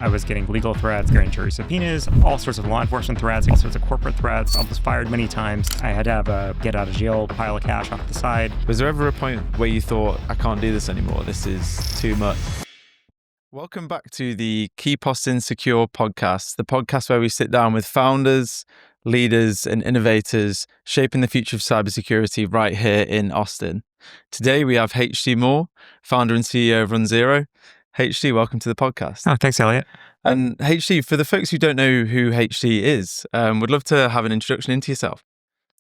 I was getting legal threats, grand jury subpoenas, all sorts of law enforcement threats, all sorts of corporate threats. I was fired many times. I had to have a get out of jail pile of cash off the side. Was there ever a point where you thought, I can't do this anymore, this is too much? Welcome back to the Keep Us Insecure podcast, the podcast where we sit down with founders, leaders, and innovators shaping the future of cybersecurity right here in Austin. Today we have HD Moore, founder and CEO of runZero. HD, welcome to the podcast. Oh, thanks, Elliot. And HD, for the folks who don't know who HD is, would love to have an introduction into yourself.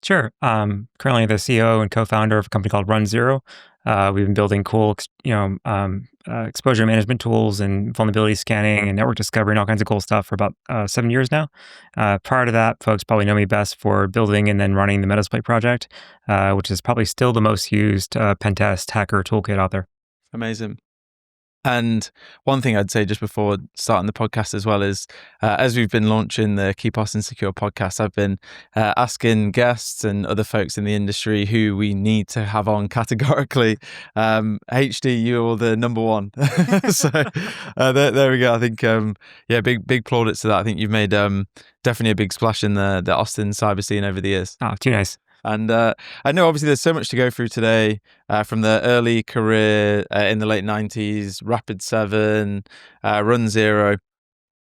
Sure. Currently the CEO and co-founder of a company called runZero. We've been building cool, exposure management tools and vulnerability scanning and network discovery and all kinds of cool stuff for about 7 years now. Prior to that, folks probably know me best for building and then running the Metasploit project, which is probably still the most used pen test hacker toolkit out there. Amazing. And one thing I'd say just before starting the podcast as well is, as we've been launching the Keep Us Insecure podcast, I've been asking guests and other folks in the industry who we need to have on categorically. HD, you're the number one. So there we go. I think, big plaudits to that. I think you've made definitely a big splash in the Austin cyber scene over the years. Oh, too nice. And I know obviously there's so much to go through today, from the early career in the late 90s, Rapid7, runZero. I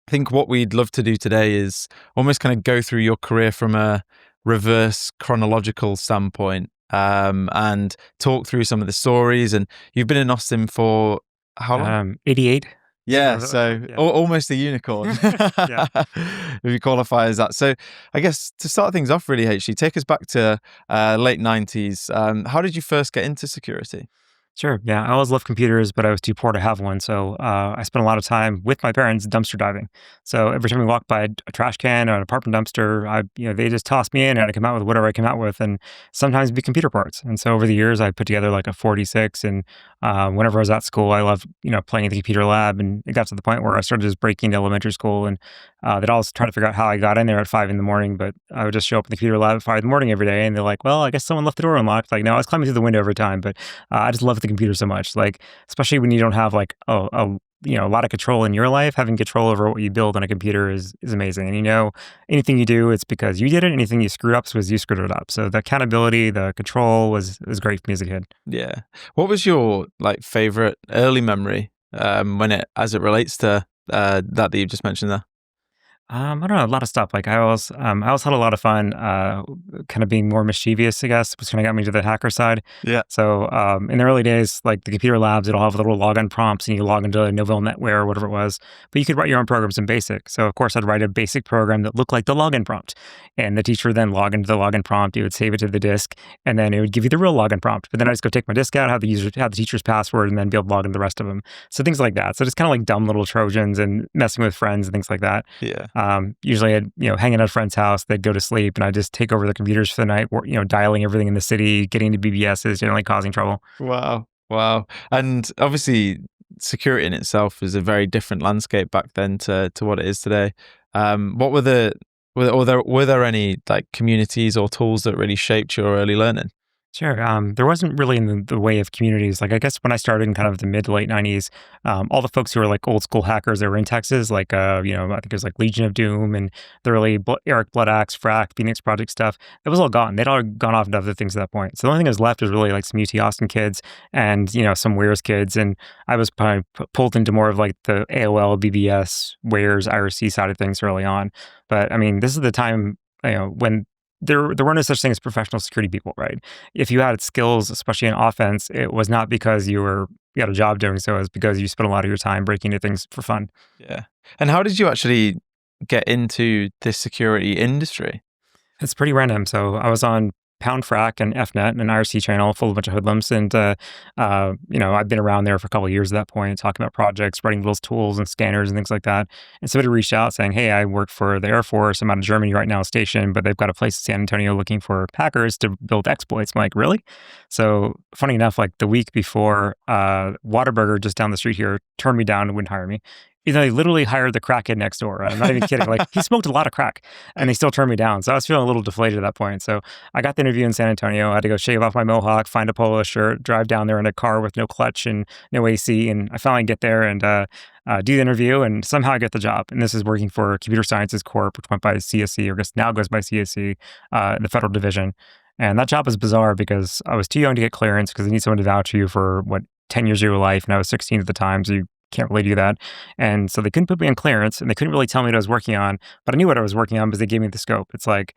think what we'd love to do today is almost kind of go through your career from a reverse chronological standpoint, and talk through some of the stories. And you've been in Austin for how long? 88. Yeah, so almost a unicorn, if you qualify as that. So I guess to start things off really, HD, take us back to late 90s. How did you first get into security? Sure. Yeah. I always loved computers, but I was too poor to have one. So I spent a lot of time with my parents dumpster diving. So every time we walked by a trash can or an apartment dumpster, they just tossed me in and I'd come out with whatever I came out with, and sometimes it'd be computer parts. And so over the years, I put together like a 46. And whenever I was at school, I loved playing in the computer lab. And it got to the point where I started just breaking into elementary school, and they'd always try to figure out how I got in there at 5 a.m. But I would just show up in the computer lab at 5 a.m. every day, and they're like, "Well, I guess someone left the door unlocked." Like, no, I was climbing through the window every time. But I just love the computer so much, like especially when you don't have like a lot of control in your life. Having control over what you build on a computer is amazing. And anything you do, it's because you did it. Anything you screwed up was you screwed it up. So the accountability, the control was great for me as a kid. Yeah. What was your favorite early memory as it relates to that you just mentioned there? I don't know, a lot of stuff. Like I always had a lot of fun, kind of being more mischievous, I guess, which kind of got me to the hacker side. Yeah. So in the early days, like the computer labs, it'll have little login prompts, and you log into Novell NetWare or whatever it was. But you could write your own programs in BASIC. So of course, I'd write a basic program that looked like the login prompt, and the teacher would then log into the login prompt. It would save it to the disk, and then it would give you the real login prompt. But then I just go take my disk out, have the teacher's password, and then be able to log into the rest of them. So things like that. So just kind of like dumb little Trojans and messing with friends and things like that. Yeah. Usually I'd, hanging at a friend's house, they'd go to sleep, and I'd just take over the computers for the night, dialing everything in the city, getting to BBSs, generally causing trouble. Wow. And obviously security in itself is a very different landscape back then to what it is today. What were there any communities or tools that really shaped your early learning? Sure. There wasn't really in the way of communities. Like I guess when I started in kind of the mid to late 90s, all the folks who were like old school hackers that were in Texas, I think it was like Legion of Doom and the early Eric Bloodaxe, Frack, Phoenix Project stuff. It was all gone. They'd all gone off into other things at that point. So the only thing that was left was really like some UT Austin kids and some Wares kids. And I was probably pulled into more of like the AOL, BBS, Wares, IRC side of things early on. But I mean, this is the time when there were no such thing as professional security people, right? If you had skills, especially in offense, it was not because you had a job doing so. It was because you spent a lot of your time breaking into things for fun. Yeah. And how did you actually get into this security industry? It's pretty random. So I was on Pound Frack and FNet, an IRC channel full of a bunch of hoodlums. And, I've been around there for a couple of years at that point, talking about projects, writing little tools and scanners and things like that. And somebody reached out saying, "Hey, I work for the Air Force. I'm out of Germany right now stationed, but they've got a place in San Antonio looking for hackers to build exploits." I'm like, "Really?" So funny enough, like the week before, Whataburger just down the street here turned me down and wouldn't hire me. They literally hired the crackhead next door. I'm not even kidding. Like, he smoked a lot of crack, and they still turned me down. So I was feeling a little deflated at that point. So I got the interview in San Antonio. I had to go shave off my mohawk, find a polo shirt, drive down there in a car with no clutch and no AC. And I finally get there and do the interview, and somehow I get the job. And this is working for Computer Sciences Corp, which went by CSC, or just now goes by CSC, the federal division. And that job was bizarre because I was too young to get clearance because they need someone to vouch you for 10 years of your life. And I was 16 at the time, so you can't really do that. And so they couldn't put me on clearance, and they couldn't really tell me what I was working on, but I knew what I was working on because they gave me the scope. It's like,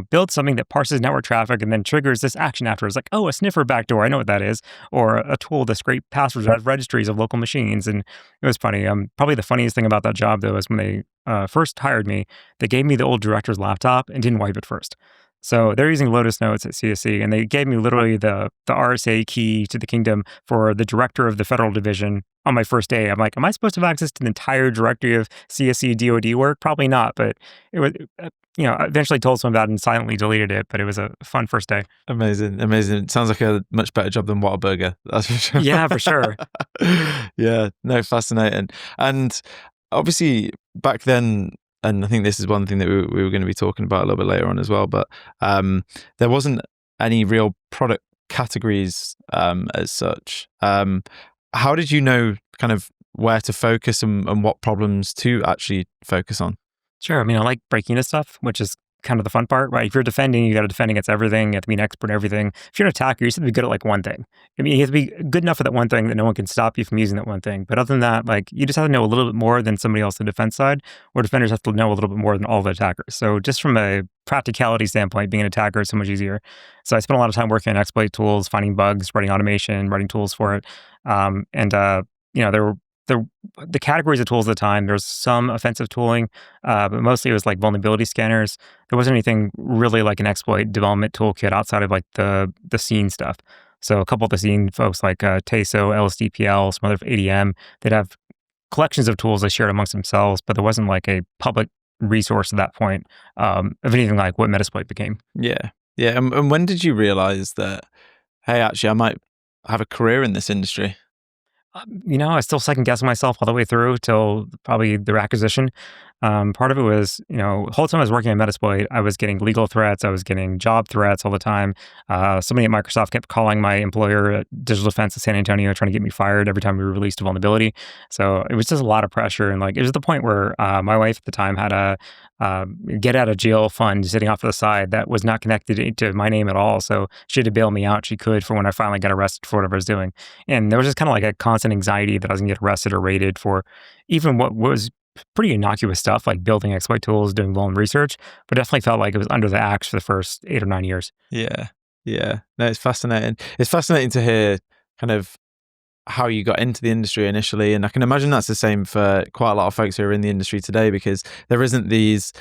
build something that parses network traffic and then triggers this action afterwards. Like, oh, a sniffer backdoor, I know what that is. Or a tool to scrape passwords out of registries of local machines. And it was funny. Probably the funniest thing about that job, though, is when they first hired me, they gave me the old director's laptop and didn't wipe it first. So they're using Lotus Notes at CSC, and they gave me literally the RSA key to the kingdom for the director of the federal division on my first day. I'm like, am I supposed to have access to the entire directory of CSC DoD work? Probably not, but it was, I eventually told someone about it and silently deleted it, but it was a fun first day. Amazing. It sounds like a much better job than Whataburger, that's for sure. Yeah, for sure. Yeah, no, fascinating. And obviously back then, and I think this is one thing that we were going to be talking about a little bit later on as well, but there wasn't any real product categories as such. How did you know kind of where to focus and what problems to actually focus on? Sure. I mean, I like breaking into stuff, which is kind of the fun part, right? If you're defending, you got to defend against everything. You have to be an expert in everything. If you're an attacker, you just have to be good at one thing. I mean, you have to be good enough at that one thing that no one can stop you from using that one thing. But other than that, you just have to know a little bit more than somebody else on the defense side, or defenders have to know a little bit more than all the attackers. So just from a practicality standpoint, being an attacker is so much easier. So I spent a lot of time working on exploit tools, finding bugs, writing automation, writing tools for it. There were the categories of tools at the time. There's some offensive tooling, but mostly it was vulnerability scanners. There wasn't anything really like an exploit development toolkit outside of the scene stuff. So a couple of the scene folks like TESO, LSDPL, some other ADM, they'd have collections of tools they shared amongst themselves, but there wasn't a public resource at that point of anything like what Metasploit became. Yeah. Yeah. And when did you realize that, hey, actually, I might have a career in this industry? I still second guessing myself all the way through till probably the acquisition. Part of it was, the whole time I was working on Metasploit, I was getting legal threats. I was getting job threats all the time. Somebody at Microsoft kept calling my employer at Digital Defense in San Antonio, trying to get me fired every time we released a vulnerability. So it was just a lot of pressure. And it was the point where my wife at the time had a get out of jail fund sitting off to the side that was not connected to my name at all. So she had to bail me out. She could for when I finally got arrested for whatever I was doing. And there was just kind of a constant anxiety that I was going to get arrested or raided for even what was pretty innocuous stuff like building exploit tools, doing vuln research, but definitely felt like it was under the axe for the first 8 or 9 years. Yeah. Yeah. No, it's fascinating. It's fascinating to hear kind of how you got into the industry initially. And I can imagine that's the same for quite a lot of folks who are in the industry today, because there isn't these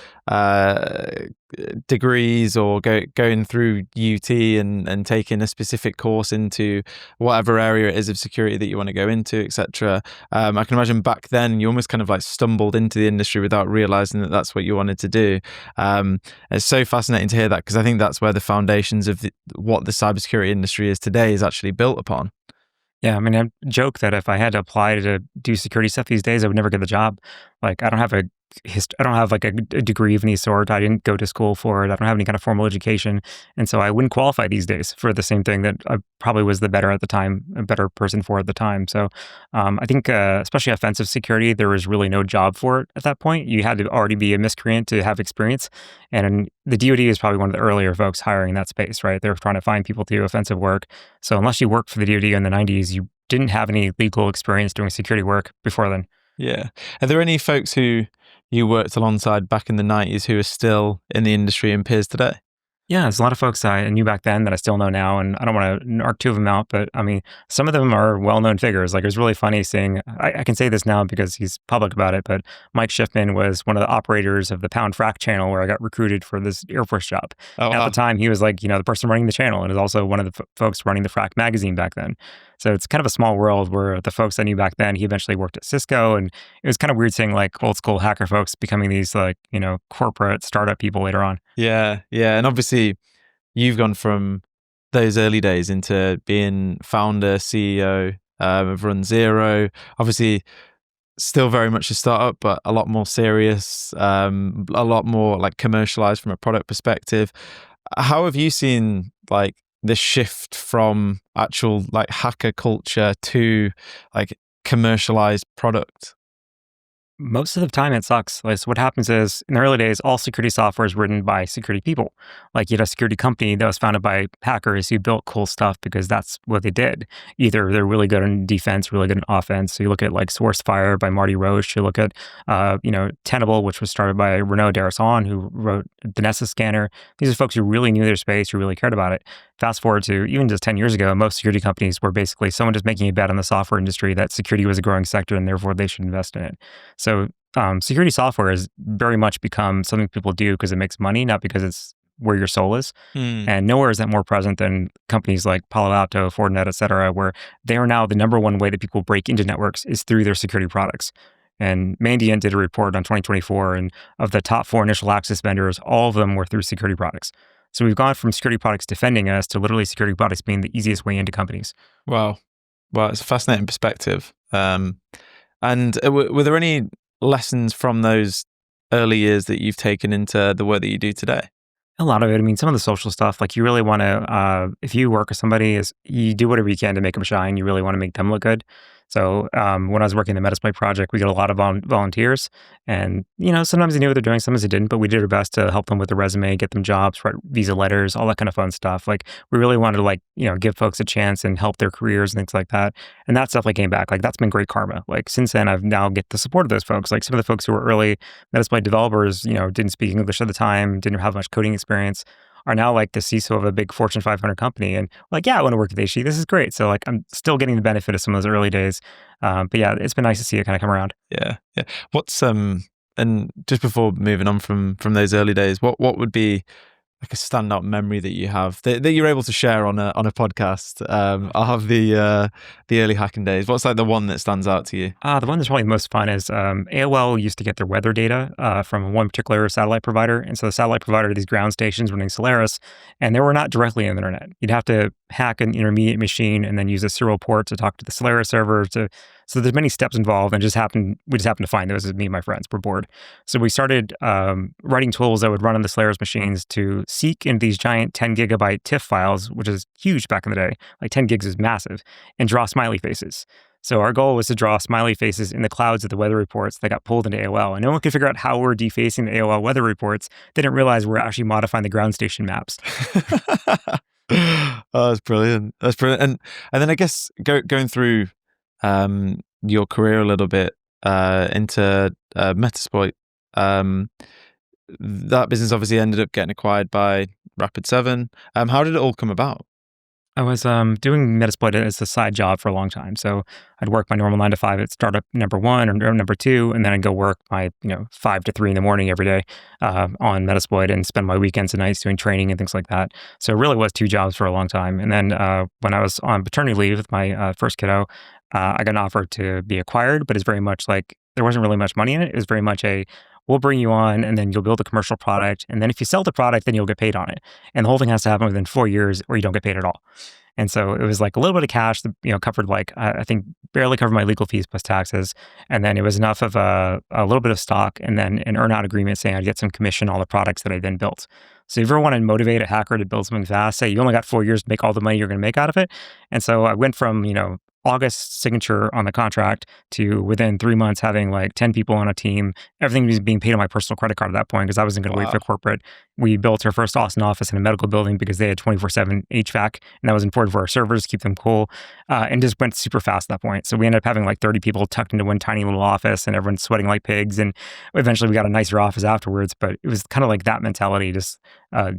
degrees or going through UT and taking a specific course into whatever area it is of security that you want to go into, etc. I can imagine back then you almost kind of stumbled into the industry without realizing that that's what you wanted to do. It's so fascinating to hear that, because I think that's where the foundations of what the cybersecurity industry is today is actually built upon. Yeah, I mean, I joke that if I had to apply to do security stuff these days, I would never get the job. I don't have a degree of any sort. I didn't go to school for it. I don't have any kind of formal education, and so I wouldn't qualify these days for the same thing that I probably was a better person for at the time. So I think, especially offensive security, there was really no job for it at that point. You had to already be a miscreant to have experience, and the DoD is probably one of the earlier folks hiring in that space. Right, they're trying to find people to do offensive work. So unless you worked for the DoD in the '90s, you didn't have any legal experience doing security work before then. Yeah. Are there any folks who you worked alongside back in the '90s who are still in the industry and peers today? Yeah, there's a lot of folks I knew back then that I still know now, and I don't want to narc two of them out, but I mean, some of them are well-known figures. It was really funny seeing, I can say this now because he's public about it, but Mike Schiffman was one of the operators of the Pound Frac channel where I got recruited for this Air Force job. Oh, wow. At the time, he was the person running the channel, and is also one of the folks running the Frac magazine back then. So it's kind of a small world where the folks I knew back then, he eventually worked at Cisco, and it was kind of weird seeing old school hacker folks becoming these corporate startup people later on. Yeah, yeah. And obviously you've gone from those early days into being founder, CEO of runZero. Obviously still very much a startup, but a lot more serious, a lot more like commercialized from a product perspective. How have you seen like this shift from actual like hacker culture to like commercialized product? Most of the time it sucks. Like, so what happens is in the early days, all security software is written by security people. Like you had a security company that was founded by hackers who built cool stuff because that's what they did. Either they're really good in defense, really good in offense. So you look at like SourceFire by Marty Roche. You look at, Tenable, which was started by Renaud Darasson, who wrote the Nessus scanner. These are folks who really knew their space, who really cared about it. Fast forward to even just 10 years ago, most security companies were basically someone just making a bet on the software industry that security was a growing sector and therefore they should invest in it. So security software has very much become something people do because it makes money, not because it's where your soul is. And nowhere is that more present than companies like Palo Alto, Fortinet, et cetera, where they are now the number one way that people break into networks is through their security products. And Mandiant did a report on 2024, and of the top 4 initial access vendors, all of them were through security products. So we've gone from security products defending us to literally security products being the easiest way into companies. Wow. Well, it's a fascinating perspective. And were there any lessons from those early years that you've taken into the work that you do today? A lot of it. I mean, some of the social stuff, like you really want to, if you work with somebody, is you do whatever you can to make them shine. You really want to make them look good. So when I was working the Metasploit project, we got a lot of volunteers, and sometimes they knew what they're doing, sometimes they didn't, but we did our best to help them with the resume, get them jobs, write visa letters, all that kind of fun stuff. Like we really wanted to give folks a chance and help their careers and things like that. And that stuff came back. Like that's been great karma. Like since then, I've now get the support of those folks. Like some of the folks who were early Metasploit developers, didn't speak English at the time, didn't have much coding experience, are now like the CISO of a big Fortune 500 company. And like, yeah, I want to work at HE. This is great. So like, I'm still getting the benefit of some of those early days. But yeah, it's been nice to see it kind of come around. Yeah. What's and just before moving on from those early days, what would be like a standout memory that you have that you're able to share on a podcast? I'll have the early hacking days. What's like the one that stands out to you? The one that's probably most fun is AOL used to get their weather data from one particular satellite provider. And so the satellite provider had these ground stations running Solaris, and they were not directly on the internet. You'd have to hack an intermediate machine and then use a serial port to talk to the Solaris server. So there's many steps involved, and we just happened to find those as me and my friends were bored. So we started writing tools that would run on the Solaris machines to seek into these giant 10 gigabyte TIFF files, which is huge back in the day. Like 10 gigs is massive, and draw smiley faces. So our goal was to draw smiley faces in the clouds of the weather reports that got pulled into AOL. And no one could figure out how we're defacing the AOL weather reports. They didn't realize we're actually modifying the ground station maps. Oh, that's brilliant. That's brilliant. And then I guess going through your career a little bit into Metasploit, that business obviously ended up getting acquired by Rapid7. How did it all come about? I was doing Metasploit as a side job for a long time. So I'd work my normal 9 to 5 at startup number 1 or number 2, and then I'd go work my 5 to 3 in the morning every day on Metasploit and spend my weekends and nights doing training and things like that. So it really was 2 jobs for a long time. And then when I was on paternity leave with my first kiddo, I got an offer to be acquired, but it's very much like there wasn't really much money in it. It was very much we'll bring you on and then you'll build a commercial product. And then if you sell the product, then you'll get paid on it. And the whole thing has to happen within 4 years or you don't get paid at all. And so it was like a little bit of cash that, covered I think barely covered my legal fees plus taxes. And then it was enough of a little bit of stock and then an earn out agreement saying I'd get some commission on all the products that I then built. So if you ever want to motivate a hacker to build something fast, say you only got 4 years to make all the money you're going to make out of it. And so I went from, August signature on the contract to within 3 months having like 10 people on a team. Everything was being paid on my personal credit card at that point because I wasn't going to wait for corporate. We built our first Austin office in a medical building because they had 24/7 HVAC, and that was important for our servers to keep them cool, and just went super fast at that point. So we ended up having like 30 people tucked into one tiny little office and everyone's sweating like pigs. And eventually we got a nicer office afterwards, but it was kind of like that mentality, just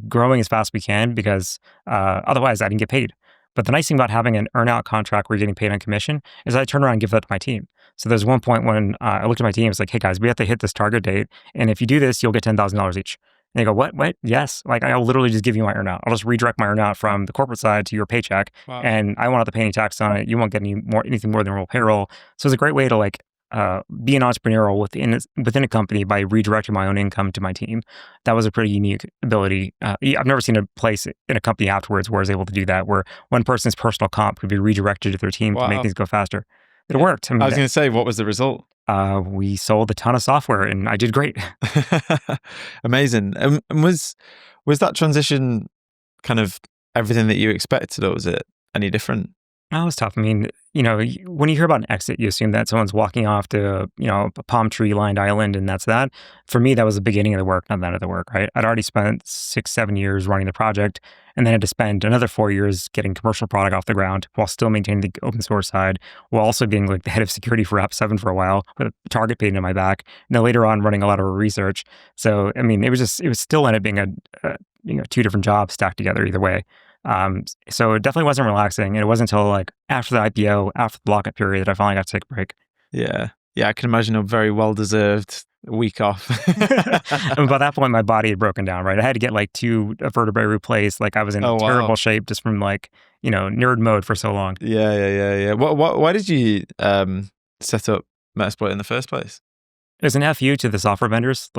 growing as fast as we can because otherwise I didn't get paid. But the nice thing about having an earn-out contract where you're getting paid on commission is I turn around and give that to my team. So there's one point when I looked at my team, it's like, hey guys, we have to hit this target date. And if you do this, you'll get $10,000 each. And they go, what? Yes. Like I'll literally just give you my earn-out. I'll just redirect my earn-out from the corporate side to your paycheck. Wow. And I won't have to pay any tax on it. You won't get anything more than normal payroll. So it's a great way to be an entrepreneurial within a company by redirecting my own income to my team. That was a pretty unique ability. I've never seen a place in a company afterwards where I was able to do that, where one person's personal comp could be redirected to their team to make things go faster. It worked. I was going to say, what was the result? we sold a ton of software and I did great. Amazing. And was that transition kind of everything that you expected, or was it any different? That was tough. I mean, when you hear about an exit, you assume that someone's walking off to, a palm tree lined island and that's that. For me, that was the beginning of the work, not the end of the work, right? I'd already spent 6, 7 years running the project and then had to spend another 4 years getting commercial product off the ground while still maintaining the open source side, while also being like the head of security for App7 for a while with a target pain in my back. And then later on running a lot of research. So, I mean, it was still ended up being two different jobs stacked together either way. So it definitely wasn't relaxing. And it wasn't until like after the IPO, after the lockup period, that I finally got to take a break. Yeah. Yeah, I can imagine a very well-deserved week off. And by that point, my body had broken down, right? I had to get like 2 vertebrae replaced. Like I was in Oh, wow. terrible shape just from like, nerd mode for so long. Yeah. Why did you set up Metasploit in the first place? It was an FU to the software vendors.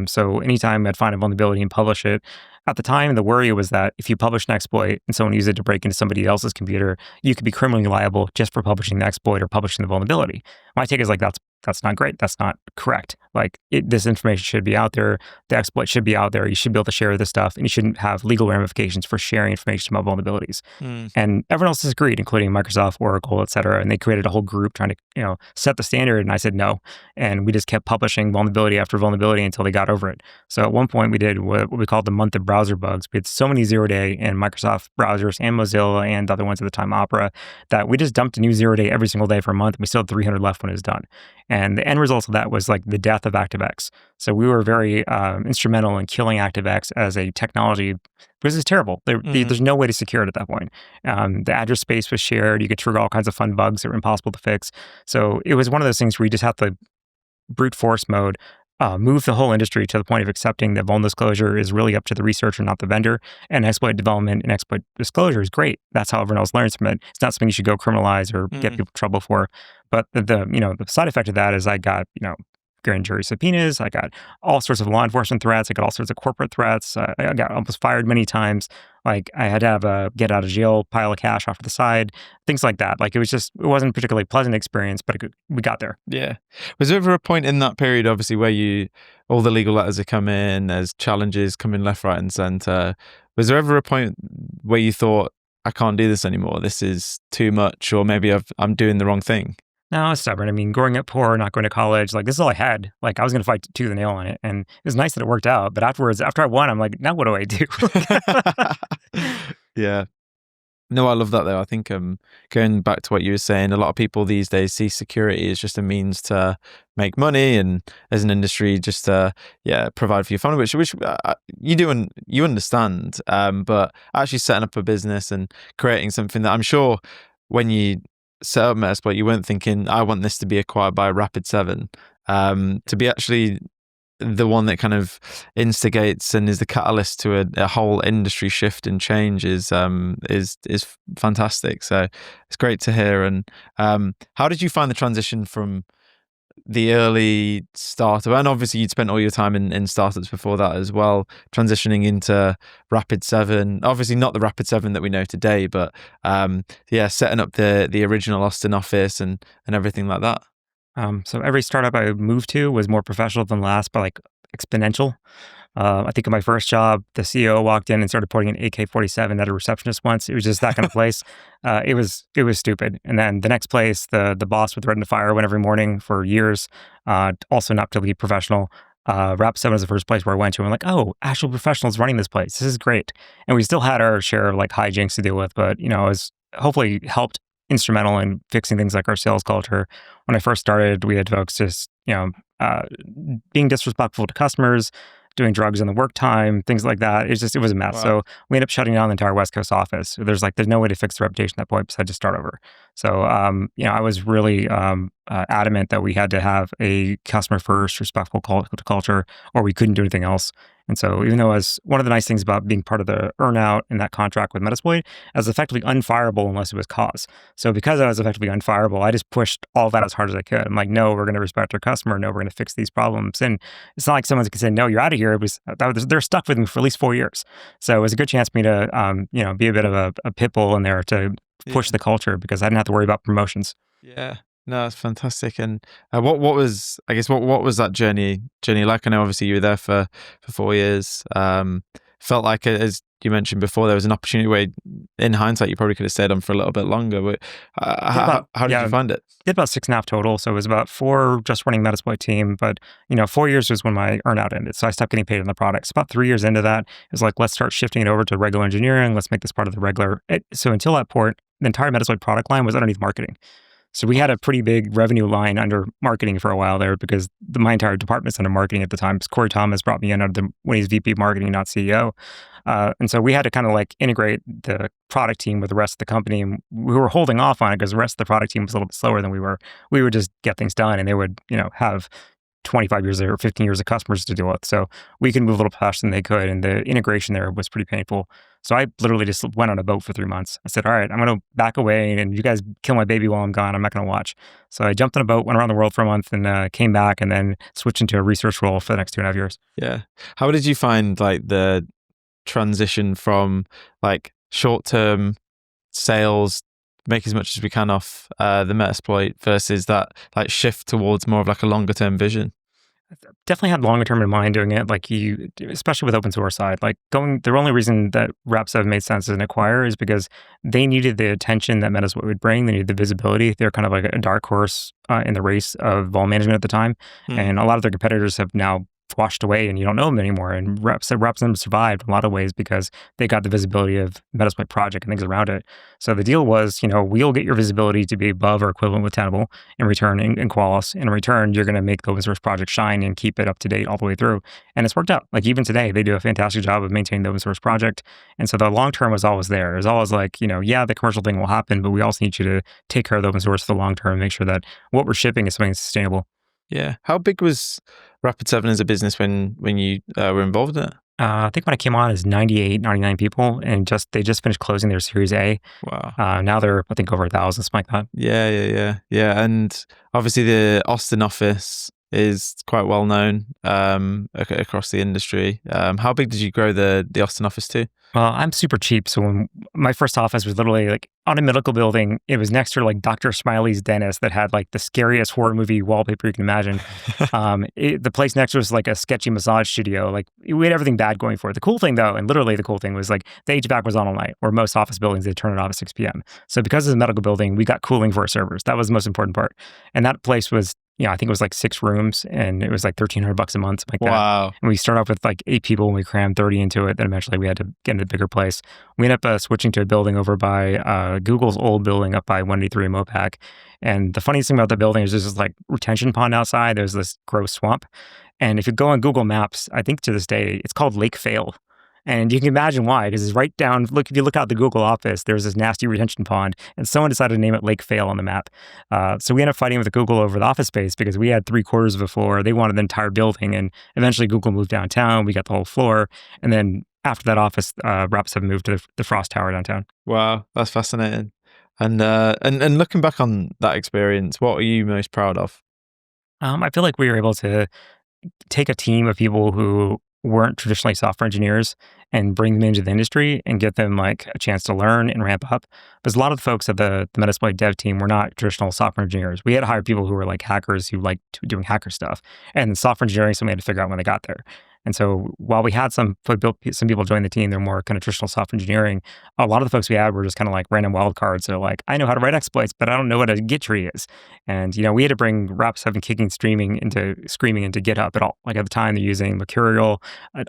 So anytime I'd find a vulnerability and publish it, at the time, the worry was that if you publish an exploit and someone used it to break into somebody else's computer, you could be criminally liable just for publishing the exploit or publishing the vulnerability. My take is like, that's not great. That's not correct. Like this information should be out there. The exploit should be out there. You should be able to share this stuff and you shouldn't have legal ramifications for sharing information about vulnerabilities. And everyone else disagreed, including Microsoft, Oracle, et cetera. And they created a whole group trying to, set the standard. And I said no. And we just kept publishing vulnerability after vulnerability until they got over it. So at one point we did what we called the month of browser bugs. We had so many zero-day and Microsoft browsers and Mozilla and other ones at the time, Opera, that we just dumped a new zero-day every single day for a month. And we still had 300 left when it was done. And the end result of that was like the death of ActiveX. So we were very instrumental in killing ActiveX as a technology because it's terrible. There's no way to secure it at that point. The address space was shared. You could trigger all kinds of fun bugs that were impossible to fix. So it was one of those things where you just have to brute force mode, move the whole industry to the point of accepting that vulnerability disclosure is really up to the researcher, not the vendor. And exploit development and exploit disclosure is great. That's how everyone else learns from it. It's not something you should go criminalize or get people in trouble for. But the side effect of that is I got, grand jury subpoenas. I got all sorts of law enforcement threats. I got all sorts of corporate threats. I got almost fired many times. Like I had to have a get out of jail pile of cash off to the side, things like that. Like it wasn't a particularly pleasant experience, but we got there. Yeah. Was there ever a point in that period, obviously, where all the legal letters have come in, there's challenges coming left, right, and center. Was there ever a point where you thought, I can't do this anymore. This is too much, or maybe I'm doing the wrong thing? No, I was stubborn. I mean, growing up poor, not going to college, like this is all I had. Like I was going to fight tooth and nail on it. And it was nice that it worked out. But afterwards, after I won, I'm like, now what do I do? Yeah. No, I love that though. I think going back to what you were saying, a lot of people these days see security as just a means to make money and as an industry just to provide for your family, which you do and you understand. But actually setting up a business and creating something that I'm sure when you set up Metasploit, you weren't thinking, I want this to be acquired by Rapid7. To be actually the one that kind of instigates and is the catalyst to a whole industry shift and change is fantastic. So it's great to hear. And how did you find the transition from the early startup, and obviously you'd spent all your time in startups before that as well, transitioning into Rapid7, obviously not the Rapid7 that we know today, but setting up the original Austin office and everything like that? So every startup I moved to was more professional than last, but like exponential. I think in my first job, the CEO walked in and started pointing an AK-47 at a receptionist once. It was just that kind of place. It was stupid. And then the next place, the boss would threaten to fire one every morning for years. Also not particularly professional. Rapid7 was the first place where I went to. And I'm like, oh, actual professionals running this place. This is great. And we still had our share of like hijinks to deal with, but it was hopefully helped instrumental in fixing things like our sales culture. When I first started, we had folks just being disrespectful to customers, doing drugs in the work time, things like that. It was a mess. Wow. So we ended up shutting down the entire West Coast office. There's no way to fix the reputation at that point besides just start over. So, I was really adamant that we had to have a customer first, respectful culture, or we couldn't do anything else. And so even though as one of the nice things about being part of the earnout in that contract with Metasploit, I was effectively unfireable unless it was cause. So because I was effectively unfireable, I just pushed all that as hard as I could. I'm like, no, we're going to respect our customer. No, we're going to fix these problems. And it's not like someone can say, no, you're out of here. They're stuck with me for at least 4 years. So it was a good chance for me to, be a bit of a pit bull in there to push the culture because I didn't have to worry about promotions. Yeah. No, that's fantastic. And what was, I guess, what was that journey like? I know obviously you were there for 4 years. Felt like, as you mentioned before, there was an opportunity where, in hindsight, you probably could have stayed on for a little bit longer. But Did about how did yeah, you find it? did about 6.5 total. So it was about 4 just running Metasploit team. But 4 years was when my earnout ended. So I stopped getting paid on the products. About 3 years into that, it was like, let's start shifting it over to regular engineering. Let's make this part of the regular. So until that point, the entire Metasploit product line was underneath marketing. So we had a pretty big revenue line under marketing for a while there because my entire department's under marketing at the time. Because Corey Thomas brought me in when he's VP of marketing, not CEO. And so we had to kind of like integrate the product team with the rest of the company. And we were holding off on it because the rest of the product team was a little bit slower than we were. We would just get things done and they would, have 25 years or 15 years of customers to deal with. So we could move a little faster than they could. And the integration there was pretty painful. So I literally just went on a boat for 3 months. I said, all right, I'm going to back away and you guys kill my baby while I'm gone. I'm not going to watch. So I jumped on a boat, went around the world for a month and came back and then switched into a research role for the next 2.5 years. Yeah. How did you find like the transition from like short-term sales, make as much as we can off the Metasploit versus that like shift towards more of like a longer term vision? Definitely had longer term in mind doing it, like especially with open source side. Like the only reason that Rap7 made sense as an acquirer is because they needed the attention that Metasploit would bring. They needed the visibility. They're kind of like a dark horse in the race of vol management at the time, and a lot of their competitors have now washed away and you don't know them anymore. And Rap7 survived in a lot of ways because they got the visibility of Metasploit project and things around it. So the deal was, we'll get your visibility to be above or equivalent with Tenable in return in Qualys. And in return, you're going to make the open source project shine and keep it up to date all the way through. And it's worked out. Like even today, they do a fantastic job of maintaining the open source project. And so the long term was always there. It was always like, the commercial thing will happen, but we also need you to take care of the open source for the long term and make sure that what we're shipping is something that's sustainable. Yeah. How big was Rapid7 as a business when you were involved in it? I think when I came on, it was 98, 99 people, and they just finished closing their Series A. Wow. Now they're, I think, over 1,000, something like that. Yeah. And obviously the Austin office is quite well known across the industry. How big did you grow the Austin office to? Well, I'm super cheap. So when my first office was literally like on a medical building, it was next to like Dr. Smiley's dentist that had like the scariest horror movie wallpaper you can imagine. The place next to us was like a sketchy massage studio. Like we had everything bad going for it. The cool thing though, and literally the cool thing was like the HVAC was on all night, where most office buildings, they turn it off at 6 p.m. So because it's a medical building, we got cooling for our servers. That was the most important part. And that place was, I think it was like 6 rooms and it was like $1,300 a month, something like that. Wow. And we started off with like 8 people and we crammed 30 into it. Then eventually we had to get into a bigger place. We ended up switching to a building over by Google's old building up by 183 Mopac. And the funniest thing about the building is there's this like retention pond outside. There's this gross swamp. And if you go on Google Maps, I think to this day, it's called Lake Fail. And you can imagine why, because it's right down, if you look out the Google office, there's this nasty retention pond, and someone decided to name it Lake Fail on the map. So we ended up fighting with Google over the office space because we had 3/4 of a floor. They wanted the entire building, and eventually Google moved downtown. We got the whole floor. And then after that office, Rap7 moved to the Frost Tower downtown. Wow, that's fascinating. And looking back on that experience, what are you most proud of? I feel like we were able to take a team of people who weren't traditionally software engineers and bring them into the industry and get them like a chance to learn and ramp up. Because a lot of the folks at the Metasploit dev team were not traditional software engineers. We had to hire people who were like hackers who liked doing hacker stuff. And software engineering, something had to figure out when they got there. And so while we had some people join the team, they're more kind of traditional software engineering. A lot of the folks we had were just kind of like random wild cards. They're like, I know how to write exploits, but I don't know what a Git tree is. And, we had to bring Rap7 kicking screaming into GitHub at all. Like at the time, they're using Mercurial.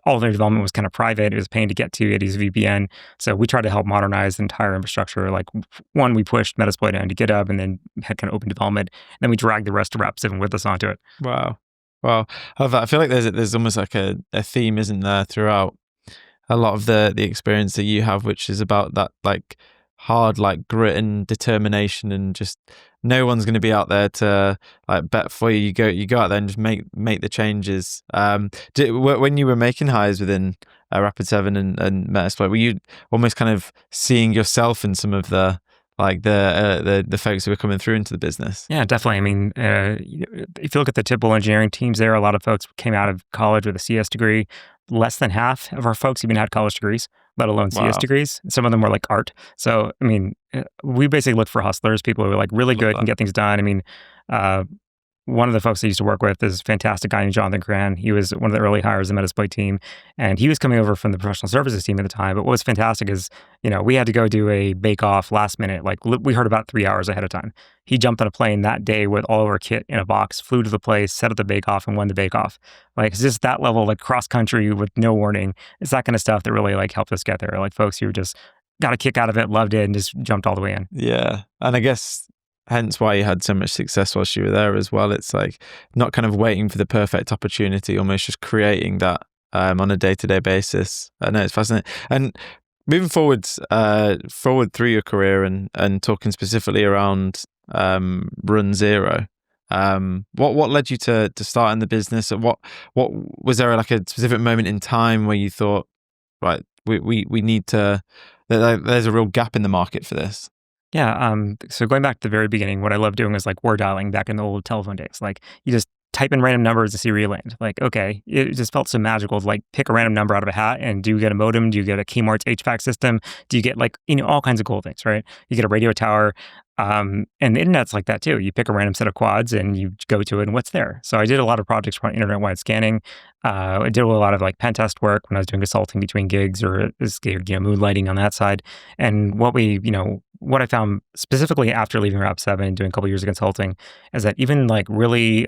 All their development was kind of private. It was a pain to get to. It was VPN. So we tried to help modernize the entire infrastructure. Like one, we pushed Metasploit into GitHub and then had kind of open development. And then we dragged the rest of Rap7 with us onto it. Wow. Well, I feel like there's almost like a theme, isn't there, throughout a lot of the experience that you have, which is about that like hard like grit and determination, and just no one's going to be out there to like bet for you. You go out there and just make the changes. When you were making hires within Rapid7 and Metasploit, were you almost kind of seeing yourself in some of the folks who are coming through into the business? Yeah, definitely. I mean, if you look at the typical engineering teams there, a lot of folks came out of college with a CS degree. Less than half of our folks even had college degrees. let alone CS Wow. degrees. Some of them were like art. So, I mean, we basically look for hustlers, people who are like really Love good, that. can get things done. I mean, uh, one of the folks I used to work with is a fantastic guy named Jonathan Cran. He was one of the early hires in the Metasploit team, and he was coming over from the professional services team at the time. But what was fantastic is, we had to go do a bake-off last minute. Like, we heard about 3 hours ahead of time. He jumped on a plane that day with all of our kit in a box, flew to the place, set up the bake-off, and won the bake-off. Like, it's just that level, like cross-country with no warning. It's that kind of stuff that really like helped us get there. Like folks who just got a kick out of it, loved it, and just jumped all the way in. Yeah. And I guess hence why you had so much success whilst you were there as well. It's like not kind of waiting for the perfect opportunity, almost just creating that on a day-to-day basis. I know it's fascinating. And moving forwards, forward through your career and talking specifically around runZero, what led you to starting the business? What was there like a specific moment in time where you thought, right, we need to, there's a real gap in the market for this? Yeah. So going back to the very beginning, what I love doing is like word dialing back in the old telephone days. Like you just type in random numbers to see where you land. Like, okay, it just felt so magical to like pick a random number out of a hat. And do you get a modem? Do you get a Kmart's HVAC system? Do you get like, all kinds of cool things, right? You get a radio tower. And the internet's like that too. You pick a random set of quads and you go to it and what's there. So I did a lot of projects around internet-wide scanning. I did a lot of like pen test work when I was doing consulting between gigs or moonlighting on that side. And what I found specifically after leaving Rap7, doing a couple years of consulting, is that even like really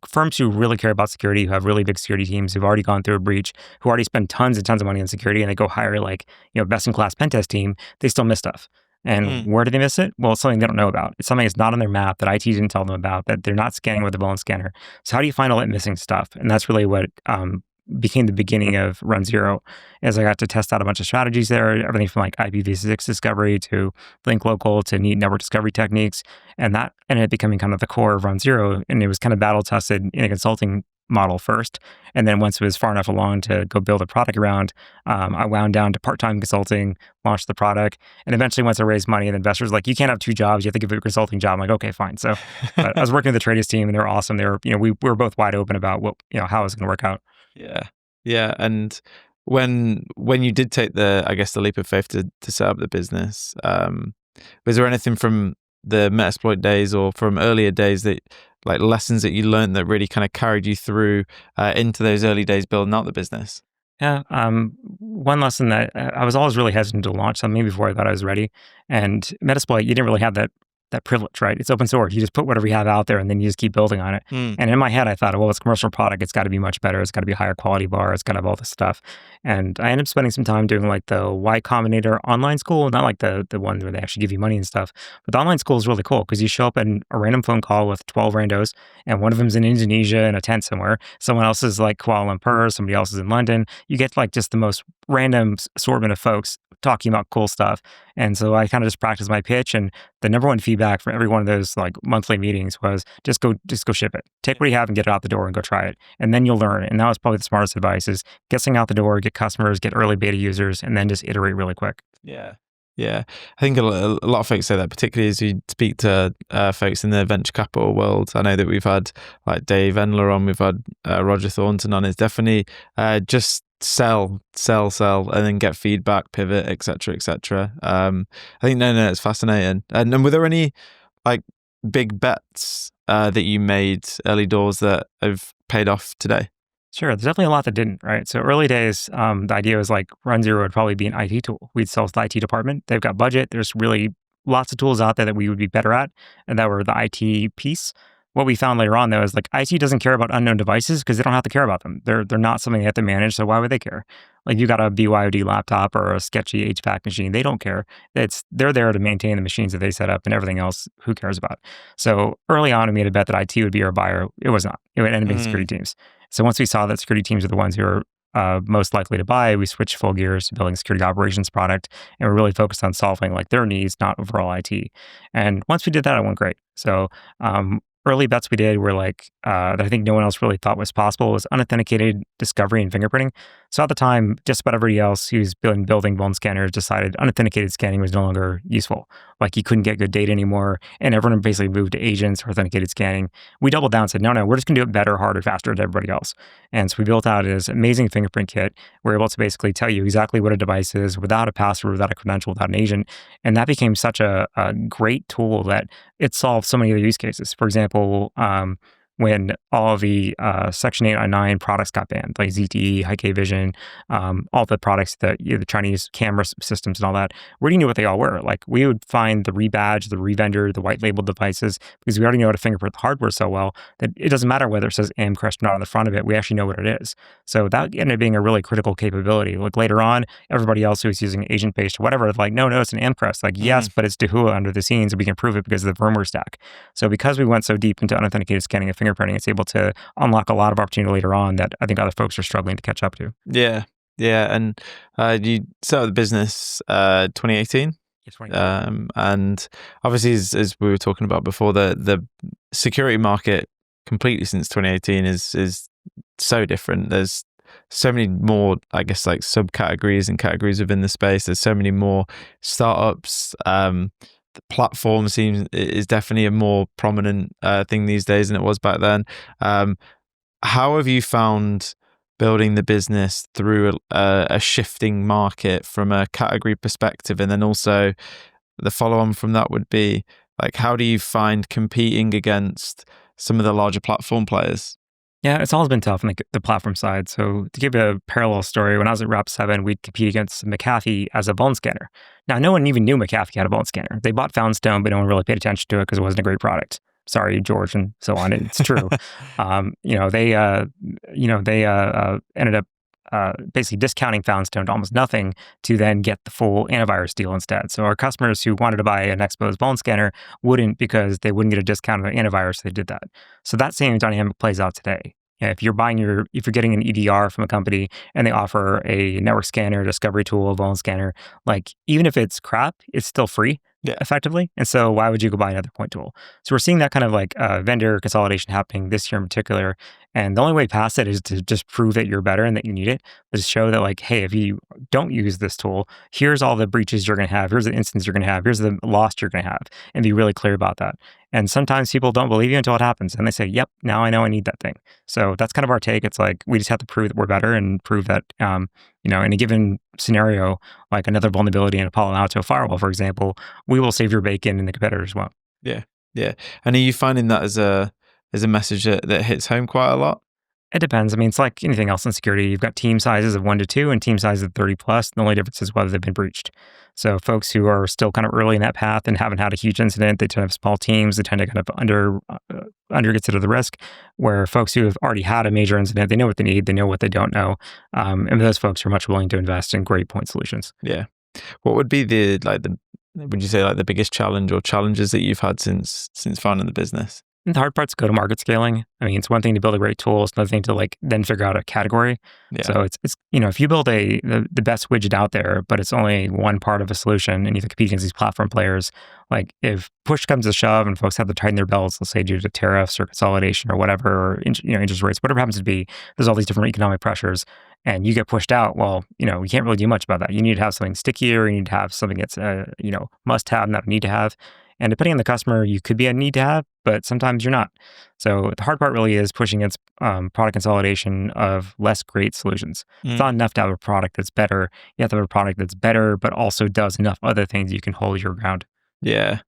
firms who really care about security, who have really big security teams, who've already gone through a breach, who already spend tons and tons of money on security, and they go hire like best in class pen test team, they still miss stuff. And where do they miss it? Well, it's something they don't know about. It's something that's not on their map that IT didn't tell them about, that they're not scanning with a bone scanner. So how do you find all that missing stuff? And that's really what became the beginning of runZero, as I got to test out a bunch of strategies there, everything from like IPv6 discovery to link local to neat network discovery techniques. And that ended up becoming kind of the core of runZero. And it was kind of battle tested in a consulting model first. And then once it was far enough along to go build a product around, I wound down to part-time consulting, launched the product. And eventually once I raised money, and investors were like, you can't have two jobs, you have to give it a consulting job. I'm like, okay, fine. So but I was working with the Tradius team and they were awesome. They were, we were both wide open about what, how it was going to work out. Yeah. Yeah. And when you did take the leap of faith to set up the business, was there anything from the Metasploit days or from earlier days that like lessons that you learned that really kind of carried you through into those early days building out the business? Yeah. One lesson that I was always really hesitant to launch something before I thought I was ready. And Metasploit, you didn't really have that privilege, right? It's open source. You just put whatever you have out there and then you just keep building on it. And in my head, I thought, well, it's a commercial product. It's got to be much better. It's got to be a higher quality bar. It's got to have all this stuff. And I ended up spending some time doing like the Y Combinator online school, not like the one where they actually give you money and stuff. But the online school is really cool because you show up in a random phone call with 12 randos and one of them's in Indonesia in a tent somewhere. Someone else is like Kuala Lumpur. Somebody else is in London. You get like just the most random assortment of folks talking about cool stuff. And so I kind of just practiced my pitch, and the number one feedback for every one of those like monthly meetings was just go ship it. Take what you have and get it out the door and go try it. And then you'll learn. And that was probably the smartest advice, is get something out the door, get customers, get early beta users, and then just iterate really quick. Yeah. Yeah. I think a lot of folks say that, particularly as you speak to folks in the venture capital world. I know that we've had like Dave Endler on, we've had Roger Thornton on. It's definitely just sell, and then get feedback, pivot, etc., etc. I think no, it's fascinating. And were there any like big bets that you made early doors that have paid off today? Sure. There's definitely a lot that didn't, right? So early days, the idea was like runZero would probably be an IT tool. We'd sell to the IT department. They've got budget. There's really lots of tools out there that we would be better at, and that were the IT piece. What we found later on, though, is like IT doesn't care about unknown devices because they don't have to care about them. They're not something they have to manage, so why would they care? Like you got a BYOD laptop or a sketchy HVAC machine, they don't care. They're there to maintain the machines that they set up, and everything else, who cares about? So early on, we made a bet that IT would be our buyer. It was not. It would end up being security teams. So once we saw that security teams are the ones who are most likely to buy, we switched full gears to building a security operations product, and we're really focused on solving like their needs, not overall IT. And once we did that, it went great. So early bets we did were like that I think no one else really thought was possible was unauthenticated discovery and fingerprinting. So at the time, just about everybody else who's been building bone scanners decided unauthenticated scanning was no longer useful. Like you couldn't get good data anymore, and everyone basically moved to agents or authenticated scanning. We doubled down and said, no, we're just going to do it better, harder, faster than everybody else. And so we built out this amazing fingerprint kit. We're able to basically tell you exactly what a device is without a password, without a credential, without an agent. And that became such a great tool that it solved so many other use cases. For example, when all of the Section 899 products got banned, like ZTE, Hikvision, all the products that the Chinese camera systems and all that, we already knew what they all were. Like we would find the rebadge, the revendor, the white labeled devices because we already know how to fingerprint the hardware so well that it doesn't matter whether it says Amcrest or not on the front of it. We actually know what it is. So that ended up being a really critical capability. Like later on, everybody else who was using agent based or whatever, like no, it's an Amcrest. Like yes, but it's Dahua under the scenes, and we can prove it because of the firmware stack. So because we went so deep into unauthenticated scanning and fingerprinting, it's able to unlock a lot of opportunity later on that I think other folks are struggling to catch up to. Yeah. And you set up the business 2018. Yes, 2018. And obviously, as we were talking about before, the security market completely since 2018 is so different. There's so many more, I guess, like subcategories and categories within the space. There's so many more startups. The platform is definitely a more prominent thing these days than it was back then. How have you found building the business through a shifting market from a category perspective? And then also the follow-on from that would be like, how do you find competing against some of the larger platform players? Yeah, it's always been tough on the platform side. So to give you a parallel story, when I was at Rap7, we'd compete against McAfee as a bone scanner. Now, no one even knew McAfee had a bone scanner. They bought Foundstone, but no one really paid attention to it because it wasn't a great product. Sorry, George, and so on. It's true. They ended up basically discounting Foundstone to almost nothing to then get the full antivirus deal instead. So our customers who wanted to buy an exposed bone scanner wouldn't because they wouldn't get a discount on the antivirus. So they did that. So that same dynamic plays out today. Yeah, if you're getting an EDR from a company and they offer a network scanner, discovery tool, a bone scanner, like even if it's crap, it's still free. Yeah. Effectively. And so why would you go buy another point tool? So we're seeing that kind of like vendor consolidation happening this year in particular. And the only way past it is to just prove that you're better and that you need it. To show that like, hey, if you don't use this tool, here's all the breaches you're going to have. Here's the instance you're going to have. Here's the loss you're going to have. And be really clear about that. And sometimes people don't believe you until it happens. And they say, yep, now I know I need that thing. So that's kind of our take. It's like, we just have to prove that we're better and prove that, in a given scenario, like another vulnerability in a Palo Alto firewall, for example, we will save your bacon and the competitors won't. Yeah. And are you finding that as a message that hits home quite a lot? It depends. I mean, it's like anything else in security. You've got team sizes of 1 to 2 and team sizes of 30 plus. The only difference is whether they've been breached. So folks who are still kind of early in that path and haven't had a huge incident, they tend to have small teams. They tend to kind of under consider the risk. Where folks who have already had a major incident, they know what they need, they know what they don't know, and those folks are much willing to invest in great point solutions. Yeah. What would be would you say like the biggest challenge or challenges that you've had since founding the business? And the hard part's go-to-market scaling. I mean, it's one thing to build a great tool. It's another thing to then figure out a category. Yeah. So it's if you build the best widget out there, but it's only one part of a solution, and you have to compete against these platform players, like if push comes to shove and folks have to tighten their belts, let's say due to tariffs or consolidation or whatever, or interest rates, whatever happens to be, there's all these different economic pressures, and you get pushed out. Well, you can't really do much about that. You need to have something stickier. You need to have something that's must have, not a need to have. And depending on the customer, you could be a need to have, but sometimes you're not. So the hard part really is pushing against product consolidation of less great solutions. It's not enough to have a product that's better. You have to have a product that's better, but also does enough other things you can hold your ground. Yeah,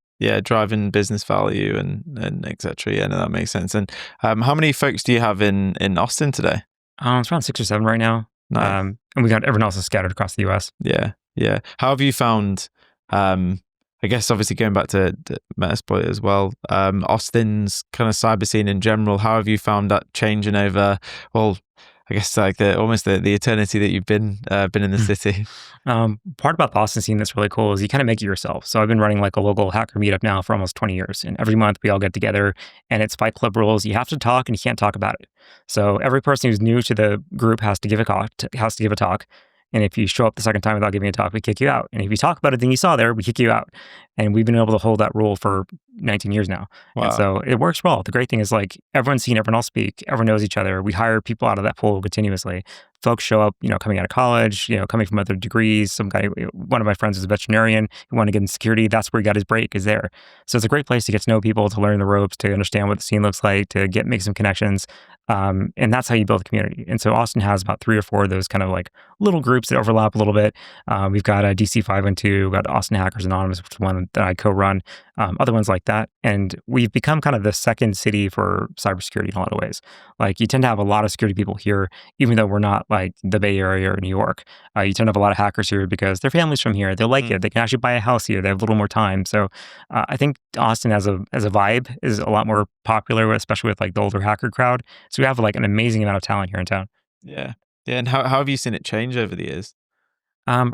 driving business value and et cetera. Yeah, no, that makes sense. And how many folks do you have in Austin today? It's around 6 or 7 right now. Nice. And we got everyone else is scattered across the US. Yeah. How have you found... I guess obviously going back to Metasploit as well, Austin's kind of cyber scene in general, how have you found that changing over, well, I guess like almost the eternity that you've been in the city? Part about the Austin scene that's really cool is you kind of make it yourself. So I've been running like a local hacker meetup now for almost 20 years. And every month we all get together and it's Fight Club rules. You have to talk and you can't talk about it. So every person who's new to the group has to give a talk. And if you show up the second time without giving a talk, we kick you out. And if you talk about it, then you saw there, we kick you out. And we've been able to hold that rule for 19 years now. And Wow. so it works well. The great thing is like everyone's seen everyone else speak, everyone knows each other. We hire people out of that pool continuously. Folks show up, coming out of college, coming from other degrees. Some guy, one of my friends is a veterinarian who wanted to get in security. That's where he got his break, is there. So it's a great place to get to know people, to learn the ropes, to understand what the scene looks like, to make some connections. And that's how you build a community. And so Austin has about 3 or 4 of those kind of like little groups that overlap a little bit. We've got a DC512, we've got Austin Hackers Anonymous, which is one that I co-run, other ones like that. And we've become kind of the second city for cybersecurity in a lot of ways. Like you tend to have a lot of security people here, even though we're not like the Bay Area or New York. You tend to have a lot of hackers here because their family's from here. They like it. They can actually buy a house here. They have a little more time. So I think Austin as a vibe is a lot more popular, especially with like the older hacker crowd. So we have like an amazing amount of talent here in town. Yeah. Yeah. And how have you seen it change over the years?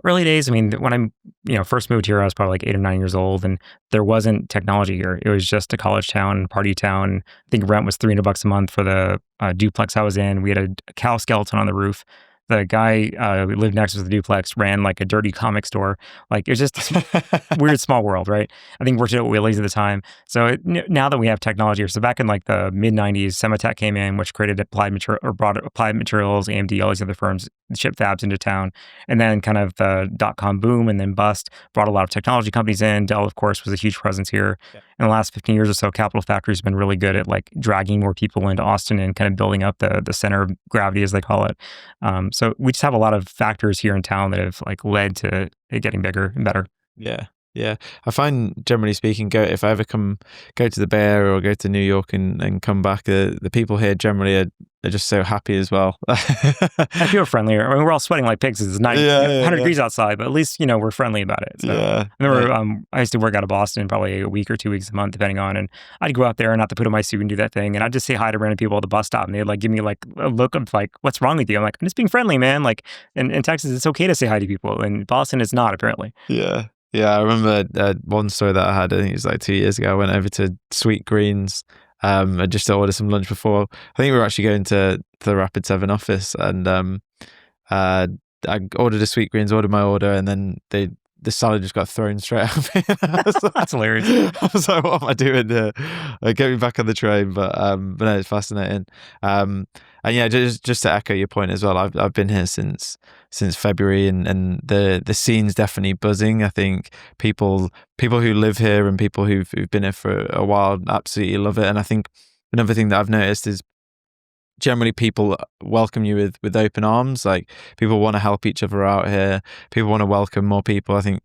Early days, I mean, when I first moved here, I was probably like 8 or 9 years old, and there wasn't technology here. It was just a college town, party town. I think rent was $300 a month for the duplex I was in. We had a cow skeleton on the roof. The guy who lived next to the duplex ran like a dirty comic store. Like it was just weird small world, right? I think worked at Willie's at the time. So now that we have technology, so back in like the mid '90s, Sematech came in, which created applied material or brought Applied Materials, AMD, all these other firms, ship fabs into town, and then kind of the .com boom and then bust brought a lot of technology companies in. Dell, of course, was a huge presence here. Yeah. In the last 15 years or so, Capital Factory's been really good at like dragging more people into Austin and kind of building up the center of gravity, as they call it. So we just have a lot of factors here in town that have like led to it getting bigger and better. Yeah. Yeah. I find, generally speaking, if I ever go to the Bay Area or go to New York and come back, the people here generally are just so happy as well. I feel friendlier. I mean, we're all sweating like pigs. It's 100 degrees outside, but at least, we're friendly about it. So I remember I used to work out of Boston probably a week or 2 weeks a month, depending on, and I'd go out there and have to put on my suit and do that thing. And I'd just say hi to random people at the bus stop, and they'd like give me like a look of like, what's wrong with you? I'm like, I'm just being friendly, man. Like in Texas, it's okay to say hi to people. In Boston, it's not, apparently. Yeah. Yeah, I remember one story that I had, I think it was like 2 years ago. I went over to Sweet Greens, just to order some lunch before. I think we were actually going to the Rapid 7 office, and I ordered a Sweet Greens, ordered my order, and then the salad just got thrown straight at me. That's hilarious. I was like, what am I doing here? Get me back on the train. But no, it's fascinating. And yeah, just to echo your point as well, I've been here since February, and the scene's definitely buzzing. I think people who live here and people who've been here for a while absolutely love it. And I think another thing that I've noticed is generally people welcome you with open arms. Like people want to help each other out here. People want to welcome more people. I think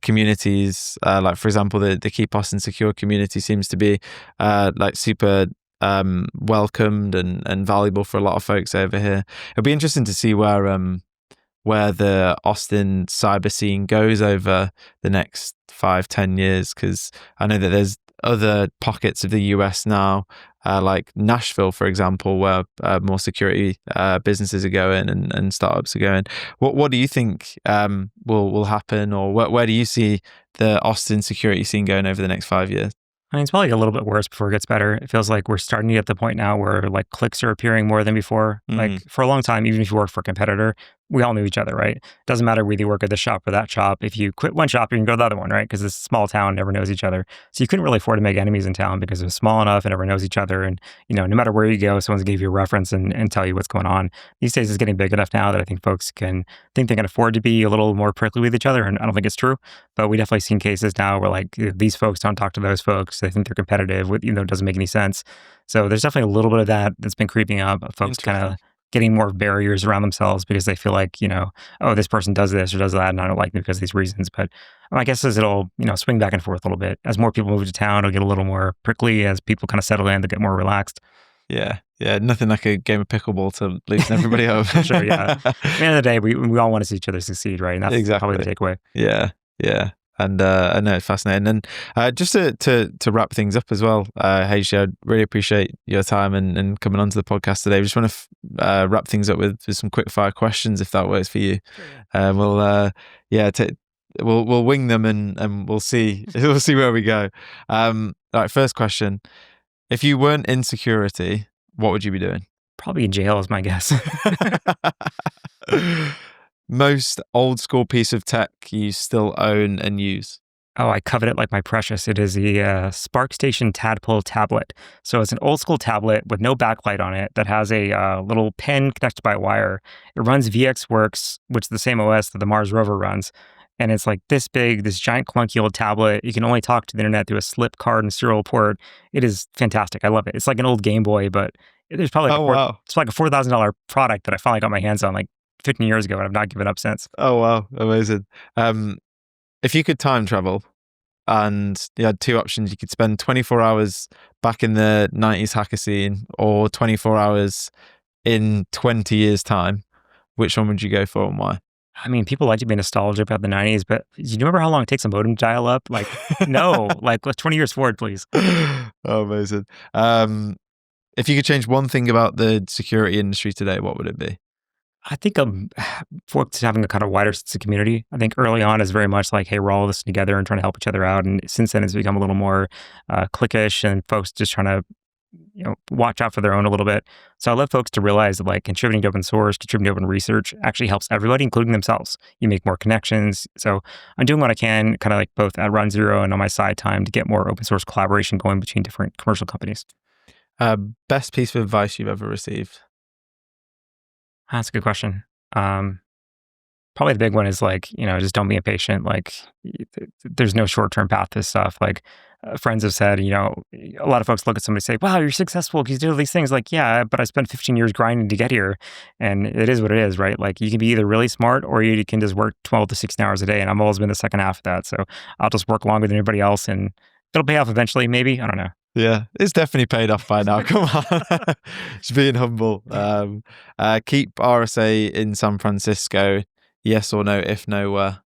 communities, like for example, the Keep Austin Secure community seems to be like super welcomed and valuable for a lot of folks over here. It'll be interesting to see where the Austin cyber scene goes over the next 5-10 years, because I know that there's other pockets of the US now, like Nashville, for example, where more security businesses are going and startups are going. What do you think will happen, or where do you see the Austin security scene going over the next 5 years? I mean, it's probably a little bit worse before it gets better. It feels like we're starting to get to the point now where like clicks are appearing more than before. Like for a long time, even if you work for a competitor, we all knew each other, right? Doesn't matter whether you work at this shop or that shop. If you quit one shop, you can go to the other one, right? Because it's a small town, everyone knows each other. So you couldn't really afford to make enemies in town because it was small enough and everyone knows each other. And, no matter where you go, someone's give you a reference and tell you what's going on. These days, it's getting big enough now that I think folks think they can afford to be a little more prickly with each other. And I don't think it's true. But we definitely seen cases now where like these folks don't talk to those folks. They think they're competitive, even though it doesn't make any sense. So there's definitely a little bit of that that's been creeping up. Folks kind of getting more barriers around themselves because they feel like, oh, this person does this or does that, and I don't like them because of these reasons. But my guess is it'll, swing back and forth a little bit. As more people move to town, it'll get a little more prickly. As people kind of settle in, they'll get more relaxed. Yeah. Nothing like a game of pickleball to loosen everybody up. Sure, yeah. At the end of the day, we all want to see each other succeed, right? And that's probably the takeaway. Yeah. And I know it's fascinating. And just to wrap things up as well, Heishi, I really appreciate your time and coming onto the podcast today. We just want to wrap things up with some quick fire questions, if that works for you. Sure, yeah. We'll wing them and we'll see where we go. All right, first question: if you weren't in security, what would you be doing? Probably in jail is my guess. Most old school piece of tech you still own and use? Oh, I covet it like my precious. It is the SparkStation Tadpole tablet. So it's an old school tablet with no backlight on it that has a little pen connected by wire. It runs VxWorks, which is the same OS that the Mars rover runs. And it's like this big, this giant clunky old tablet. You can only talk to the internet through a slip card and serial port. It is fantastic. I love it. It's like an old Game Boy, but there's probably Oh wow. it's like a $4,000 product that I finally got my hands on like 15 years ago, and I've not given up since. Oh wow, amazing. If you could time travel and you had two options, you could spend 24 hours back in the 90s hacker scene or 24 hours in 20 years' time, which one would you go for and why? I mean, people like to be nostalgic about the 90s, but you remember how long it takes a modem to dial up? Like, no, like, let's 20 years forward, please. Oh, amazing. If you could change one thing about the security industry today, what would it be? I think Forked having a kind of wider sense of community. I think early on is very much like, hey, we're all this together and trying to help each other out. And since then, it's become a little more cliquish and folks just trying to watch out for their own a little bit. So I love folks to realize that like contributing to open source, contributing to open research actually helps everybody, including themselves. You make more connections. So I'm doing what I can, kind of like both at runZero and on my side time to get more open source collaboration going between different commercial companies. Best piece of advice you've ever received? That's a good question. Probably the big one is like, just don't be impatient. Like, there's no short-term path to this stuff. Like, friends have said, a lot of folks look at somebody and say, wow, you're successful because you did all these things. Like, yeah, but I spent 15 years grinding to get here. And it is what it is, right? Like, you can be either really smart or you can just work 12 to 16 hours a day. And I've always been the second half of that. So I'll just work longer than anybody else and it'll pay off eventually, maybe. I don't know. Yeah, it's definitely paid off by now. Come on. Just being humble. Keep RSA in San Francisco. Yes or no? If no, where?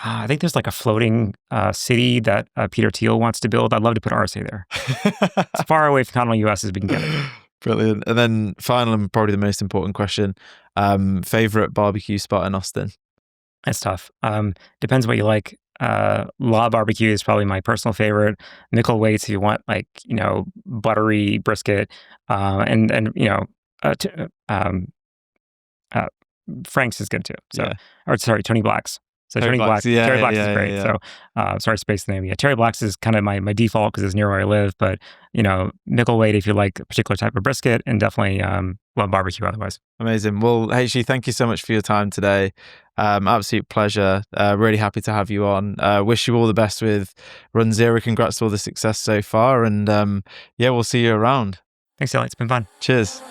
I think there's like a floating city that Peter Thiel wants to build. I'd love to put RSA there. As far away from continental US as we can get it. Brilliant. And then final and probably the most important question, favorite barbecue spot in Austin? It's tough. Depends what you like. La Barbecue is probably my personal favorite. Mickle Waits if you want like, buttery brisket. Frank's is good too. So, Yeah. or sorry, Tony Black's. So Tony Black's yeah, Terry Black's yeah, is great. yeah. So, sorry, space the name. Yeah, Terry Black's is kind of my default because it's near where I live. But Mickle Weight if you like a particular type of brisket, and definitely love barbecue otherwise. Amazing. Well, Heishi, thank you so much for your time today. Absolute pleasure. Really happy to have you on. Wish you all the best with runZero. Congrats to all the success so far. And yeah, we'll see you around. Thanks, Elliot. It's been fun. Cheers.